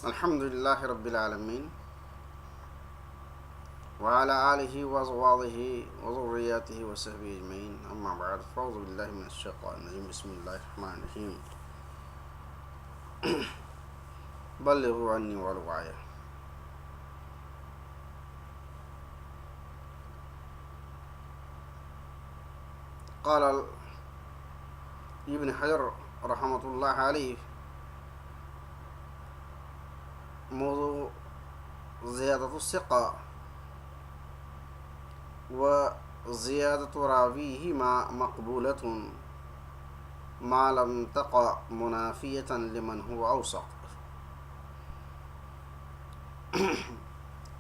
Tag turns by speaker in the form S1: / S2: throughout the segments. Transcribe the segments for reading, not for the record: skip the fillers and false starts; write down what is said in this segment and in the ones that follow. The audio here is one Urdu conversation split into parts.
S1: الحمد لله رب العالمين وعلى آله وأزواجه وذرياته وصحبه أجمعين أما بعد فأعوذ بالله من الشيطان الرجيم بسم الله الرحمن الرحيم بلغوا عني ولو آية. قال ابن حجر رحمة الله عليه موضوع زيادة الثقة وزيادة راويه مقبولة ما لم تقع منافية لمن هو أوثق.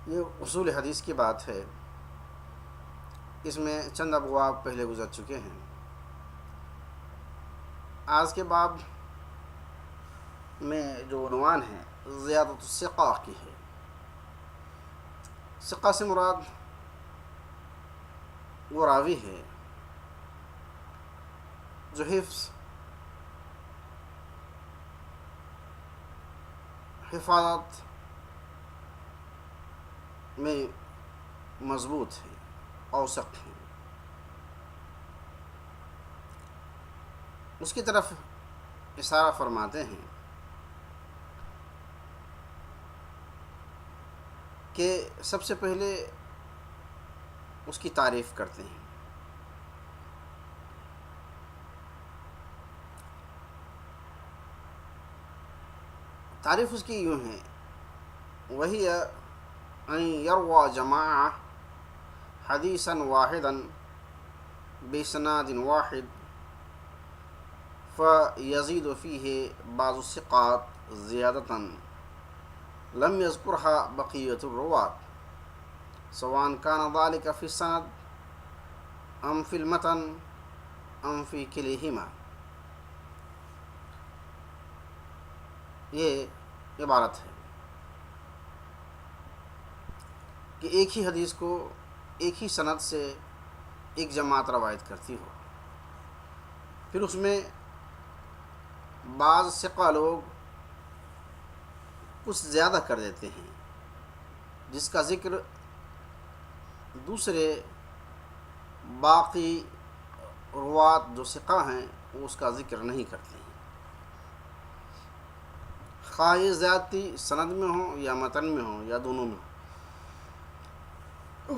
S1: یہ اصول حدیث کی بات ہے. اس میں چند ابواب پہلے گزر چکے ہیں. آج کے باب میں جو عنوان ہے زیادت الثقہ کی ہے. ثقہ سے مراد وہ راوی ہے جو حفاظت میں مضبوط ہے، اوثق ہے. اس کی طرف اشارہ فرماتے ہیں کہ سب سے پہلے اس کی تعریف کرتے ہیں. تعریف اس کی یوں ہے: وہی ان یروى جماعہ حدیثا واحدا بسناد واحد فیزید فیہ بعض الثقات زیادتا لم یذکرها بقیۃ الرواة سواء كان ذلك في السند ام في المتن ام في كليهما. یہ عبارت ہے کہ ایک ہی حدیث کو ایک ہی سند سے ایک جماعت روایت کرتی ہو، پھر اس میں بعض ثقہ لوگ کچھ زیادہ کر دیتے ہیں جس کا ذکر دوسرے باقی روات جو ثقہ ہیں وہ اس کا ذکر نہیں کرتے ہیں، خواہ یہ زیادتی سند میں ہو یا متن میں ہو یا دونوں میں ہو.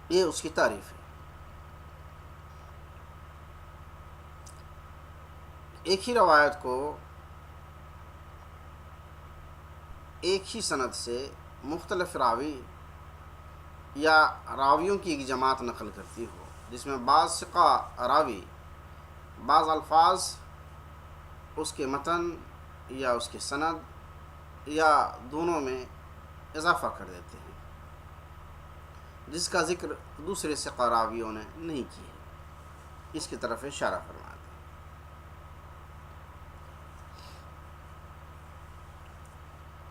S1: یہ اس کی تعریف ہے. ایک ہی روایت کو ایک ہی سند سے مختلف راوی یا راویوں کی ایک جماعت نقل کرتی ہو، جس میں بعض ثقہ راوی بعض الفاظ اس کے متن یا اس کے سند یا دونوں میں اضافہ کر دیتے ہیں جس کا ذکر دوسرے ثقہ راویوں نے نہیں کیا ہے. اس کی طرف اشارہ فرماتے ہیں.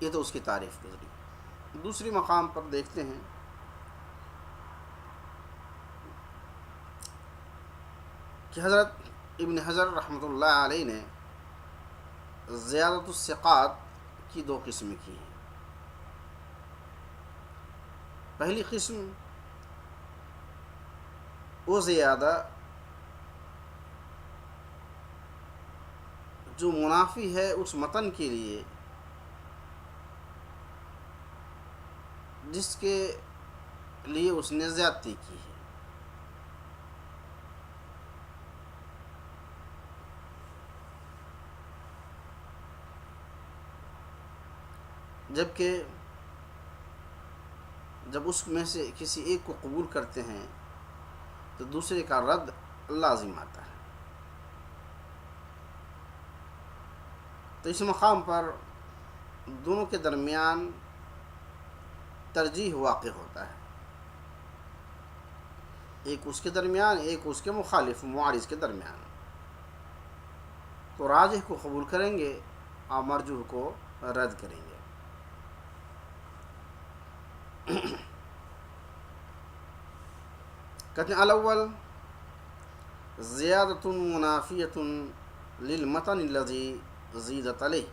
S1: یہ تو اس کی تعریف گزری. دوسری مقام پر دیکھتے ہیں کہ حضرت ابن حجر رحمۃ اللہ علیہ نے زیادت الثقات کی دو قسمیں کی ہیں. پہلی قسم وہ زیادہ جو منافی ہے اس متن کے لیے جس کے لیے اس نے زیادتی کی ہے. جبکہ جب اس میں سے کسی ایک کو قبول کرتے ہیں تو دوسرے کا رد لازم آتا ہے. تو اس مقام پر دونوں کے درمیان ترجیح واقع ہوتا ہے، ایک اس کے درمیان ایک اس کے مخالف معارض کے درمیان. تو راجح کو قبول کریں گے اور مرجوح کو رد کریں گے. کہتے ہیں الاول زیادۃ منافیۃ للمتن الذی زیدت علیہ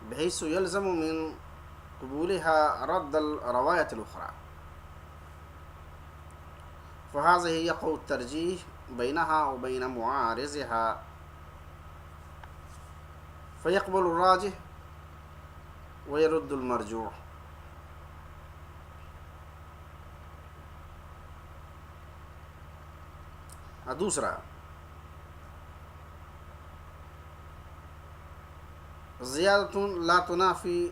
S1: بحيث يلزم من قبولها رد الرواية الأخرى، فهذه يقع الترجيح بينها وبين معارضها، فيقبل الراجح ويرد المرجوح. دوسرا، زیادة لا تنافي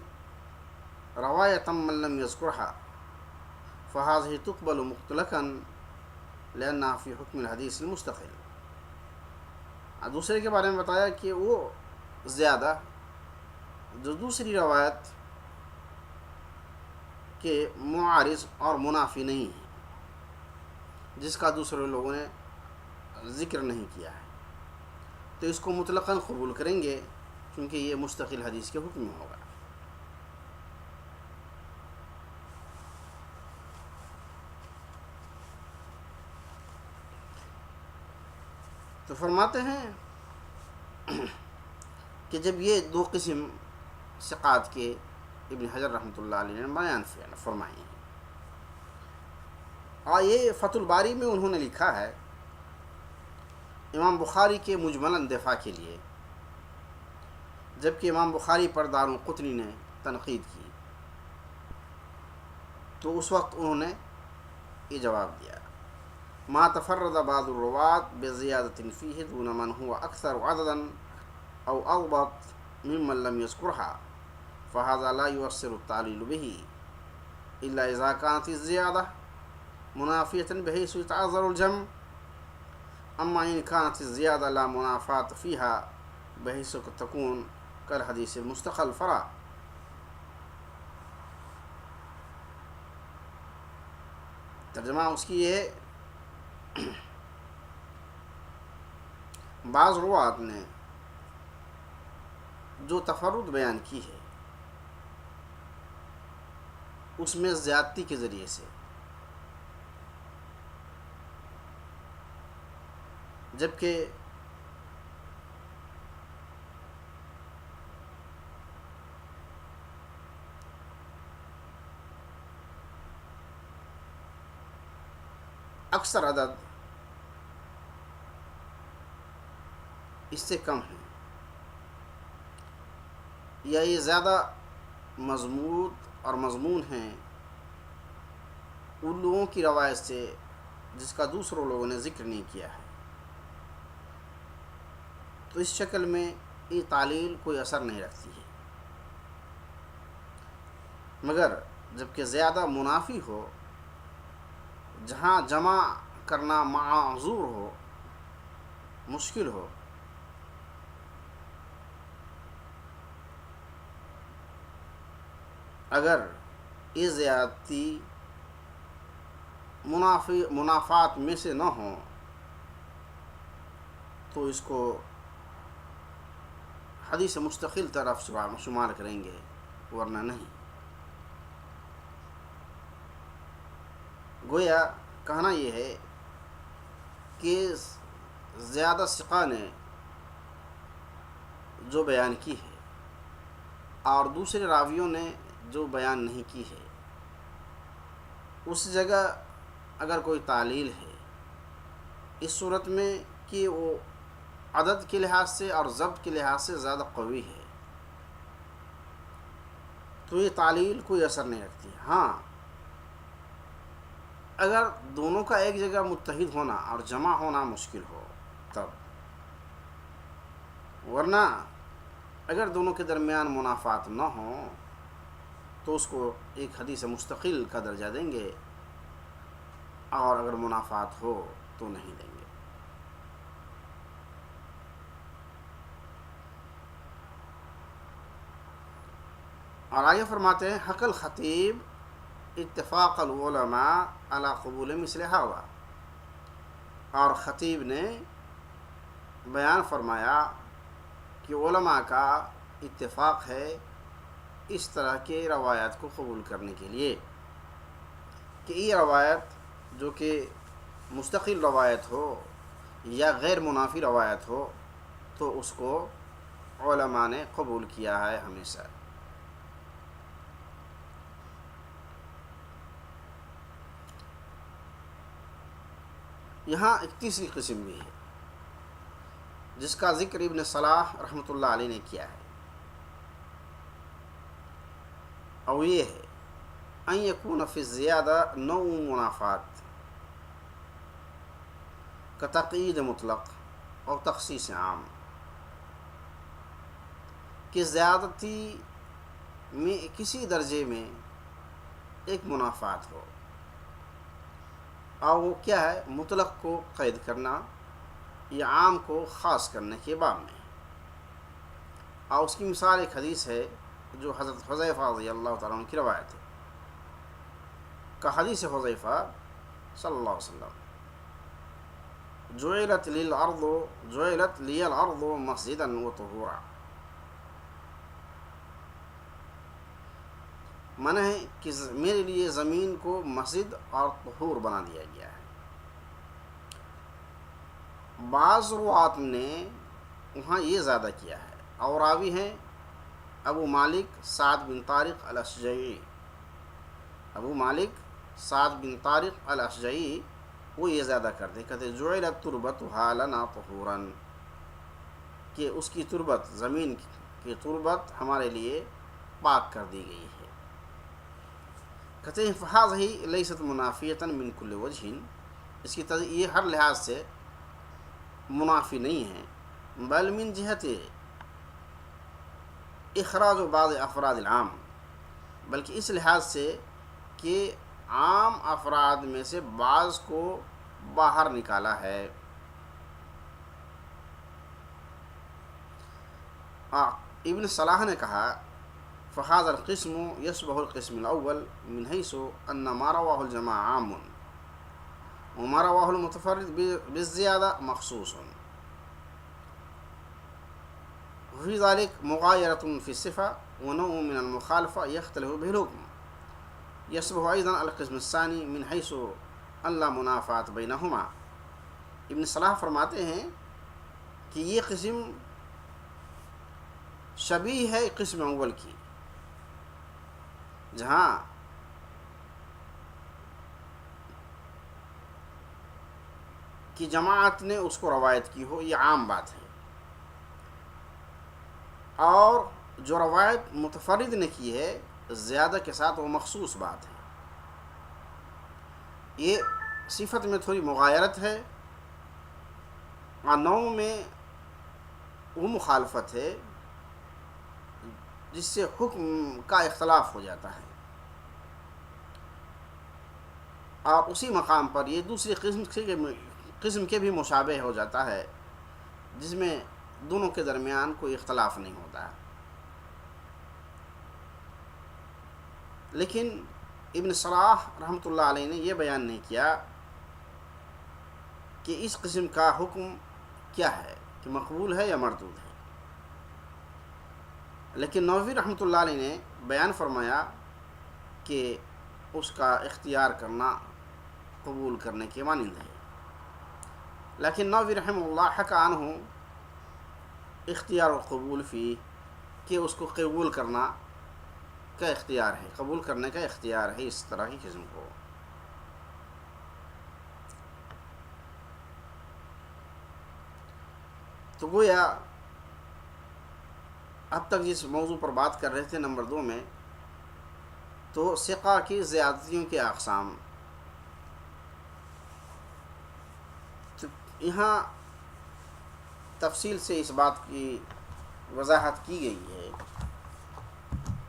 S1: رواية من لم يذكرها، فهذه تقبل مطلقا لأنها في حكم الحدیث المستقل. دوسرے کے بارے میں بتایا کہ وہ زیادہ جو دوسری روایت کے معارض اور منافی نہیں ہے، جس کا دوسرے لوگوں نے ذکر نہیں کیا ہے، تو اس کو مطلقاً قبول کریں گے کیونکہ یہ مستقل حدیث کے حکم میں ہوگا. تو فرماتے ہیں کہ جب یہ دو قسم ثقات کے ابن حجر رحمۃ اللہ علیہ نے بیان فرمائے ہیں، اور یہ فتح الباری میں انہوں نے لکھا ہے امام بخاری کے مجملاً دفاع کے لیے، جبکہ امام بخاری پر دارالقطنی نے تنقید کی، تو اس وقت انہوں نے یہ جواب دیا: ما تفرد بعض الرواة بزيادة فيه دون من هو أكثر عددا أو أضبط ممن لم يذكرها، فهذا لا يؤثر التعليل به إلا إذا كانت الزيادة منافية بحيث يتعذر الجمع، أما إن كانت الزيادة لا منافاة فيها بحيث تكون كالحديث المستقل فلا. ترجمہ اس کی یہ، بعض روات نے جو تفرد بیان کی ہے اس میں زیادتی کے ذریعے سے، جبکہ اکثر عدد اس سے کم ہیں، یا یہ زیادہ مضبوط اور مضمون ہیں ان لوگوں کی روایت سے جس کا دوسروں لوگوں نے ذکر نہیں کیا ہے، تو اس شکل میں یہ تعلیل کوئی اثر نہیں رکھتی ہے. مگر جبکہ زیادہ منافی ہو، جہاں جمع کرنا معذور ہو، مشکل ہو، اگر یہ زیادتی منافات میں سے نہ ہوں تو اس کو حدیث مستقل طرف شمار کریں گے، ورنہ نہیں. گویا کہنا یہ ہے کہ زیادہ ثقہ نے جو بیان کی ہے اور دوسرے راویوں نے جو بیان نہیں کی ہے، اس جگہ اگر کوئی تعلیل ہے اس صورت میں کہ وہ عدد کے لحاظ سے اور ضبط کے لحاظ سے زیادہ قوی ہے، تو یہ تعلیل کوئی اثر نہیں رکھتی. ہاں، اگر دونوں کا ایک جگہ متحد ہونا اور جمع ہونا مشکل ہو تب، ورنہ اگر دونوں کے درمیان منافات نہ ہوں تو اس کو ایک حدیث مستقل کا درجہ دیں گے، اور اگر منافات ہو تو نہیں دیں گے. اور آگے فرماتے ہیں: حق الخطیب اتفاق العلماء علی قبول مثل ہوا. اور خطیب نے بیان فرمایا کہ علماء کا اتفاق ہے اس طرح کے روایات کو قبول کرنے کے لیے کہ یہ روایت جو کہ مستقل روایت ہو یا غیر منافی روایت ہو تو اس کو علماء نے قبول کیا ہے ہمیشہ۔ یہاں ایک تیسری قسم بھی ہے جس کا ذکر ابن صلاح رحمۃ اللہ علیہ نے کیا ہے، اور یہ ہے ان یکون فی الزیادہ نوع منافات کا تقیید مطلق اور تخصیص عام، کہ زیادتی میں کسی درجے میں ایک منافات ہو، اور وہ کیا ہے، مطلق کو قید کرنا یا عام کو خاص کرنے کے باب میں۔ اور اس کی مثال ایک حدیث ہے جو حضرت حذیفہ رضی اللہ تعالیٰ عنہ کی روایت ہے، کہ حدیث حذیفہ صلی اللہ علیہ وسلم، جعلت لی الارض مسجدا وطہورا، من ہے کہ میرے لیے زمین کو مسجد اور طہور بنا دیا گیا ہے۔ بعض روات نے وہاں یہ زیادہ کیا ہے، اور راوی ہیں ابو مالک سعد بن طارق الاشجعی، ابو مالک سعد بن طارق الاشجعی وہ یہ زیادہ کرتے، کہتے جعلت تربتها لنا طہورا، کہ اس کی تربت، زمین کی تربت ہمارے لیے پاک کر دی گئی ہے۔ کہتے ہیں فہذہ لیست منافیۃ من کل وجہ، اس کی یہ ہر لحاظ سے منافی نہیں ہے، بل من جہت اخراج بعض افراد العام، بلکہ اس لحاظ سے کہ عام افراد میں سے بعض کو باہر نکالا ہے۔ ابن صلاح نے کہا فهذا القسم يشبه القسم الأول من حيث أن ما رواه الجماعة عام وما رواه المتفرد بالزيادة مخصوص، وفي ذلك مغايرة في الصفة ونوع من المخالفة يختلف به الحكم، يشبه أيضا القسم الثاني من حيث أن لا منافات بينهما۔ ابن صلاح فرماتے ہیں کہ یہ قسم شبیہ ہے قسم اول کی، جہاں کی جماعت نے اس کو روایت کی ہو، یہ عام بات ہے، اور جو روایت متفرد نے کی ہے زیادہ کے ساتھ وہ مخصوص بات ہے۔ یہ صفت میں تھوڑی مغایرت ہے اور نوع میں وہ مخالفت ہے جس سے حکم کا اختلاف ہو جاتا ہے، اور اسی مقام پر یہ دوسری قسم کے بھی مشابہ ہو جاتا ہے جس میں دونوں کے درمیان کوئی اختلاف نہیں ہوتا۔ لیکن ابن صلاح رحمۃ اللہ علیہ نے یہ بیان نہیں کیا کہ اس قسم کا حکم کیا ہے، کہ مقبول ہے یا مردود ہے، لیکن نووی رحمۃ اللہ علیہ نے بیان فرمایا کہ اس کا اختیار کرنا قبول کرنے کے مانند ہے، لیکن نووی رحمہ اللہ حکى عنہ اختیار و قبول فی، کہ اس کو قبول کرنا کا اختیار ہے، قبول کرنے کا اختیار ہے اس طرح کی قسم کو۔ تو گویا اب تک جس موضوع پر بات کر رہے تھے نمبر 2 میں، تو ثقہ کی زیادتیوں کے اقسام، تو یہاں تفصیل سے اس بات کی وضاحت کی گئی ہے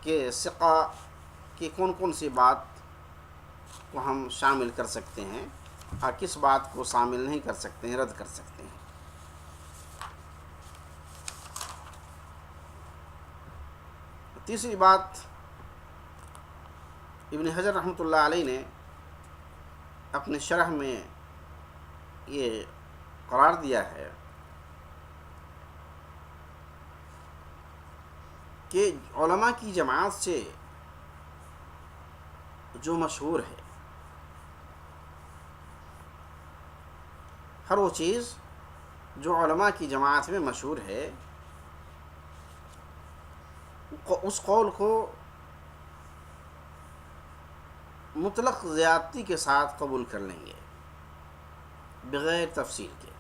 S1: کہ ثقہ کی کون کون سی بات کو ہم شامل کر سکتے ہیں اور کس بات کو شامل نہیں کر سکتے ہیں، رد کر سکتے ہیں۔ تیسری بات ابن حجر رحمۃ اللہ علیہ نے اپنے شرح میں یہ قرار دیا ہے کہ علماء کی جماعت سے جو مشہور ہے، ہر وہ چیز جو علماء کی جماعت میں مشہور ہے اس قول کو مطلق زیادتی کے ساتھ قبول کر لیں گے بغیر تفصیل کے،